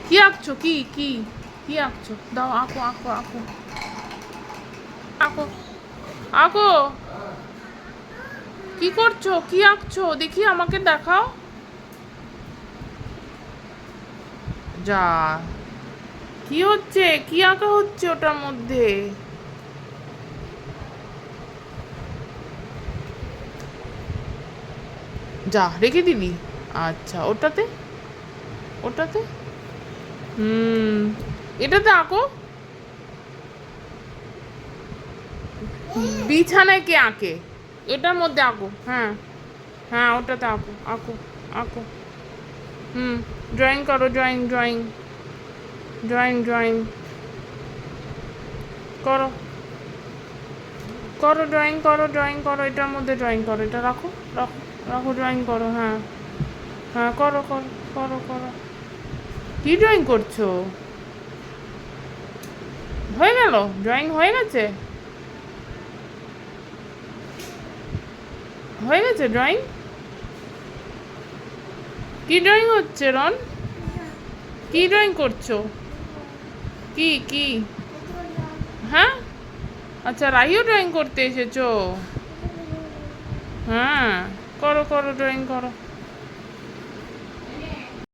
কি আঁকছো? কি কি কি আঁকছো? দাও, আঁকো আঁকো আঁকো আঁকো আঁকো। কি করছো? কি আঁকছো দেখি, আমাকে দেখাও। যা, কি হচ্ছে? কি আঁকা হচ্ছে ওটার মধ্যে? যা, রেখে দিলি? আচ্ছা, ওটাতে ওটাতে হুম, এটাতে আঁকো। বিছানায় কে আঁকে? এটার মধ্যে আঁকো। হ্যাঁ, হ্যাঁ, ওটাতে আঁকো আঁকো আঁকো। হুম, ড্রয়িং করো, ড্রয়িং ড্রয়িং ড্রয়িং ড্রয়িং করো করো, ড্রয়িং করো, ড্রয়িং করো, এটার মধ্যে ড্রয়িং করো। এটা রাখো, রাখো, রাখো, ড্রয়িং করো। হ্যাঁ, হ্যাঁ, করো করো করো করো। কি ড্রয়িং করছো? হয়ে গেল? ড্রয়িং হয়ে গেছে? হয়ে গেছে ড্রয়িং? কি ড্রয়িং হচ্ছে রন? কি ড্রয়িং করছো? কি কি? হ্যাঁ, আচ্ছা, রাহিও ড্রয়িং করতে এসেছো? হ্যাঁ, করো করো, ড্রয়িং করো।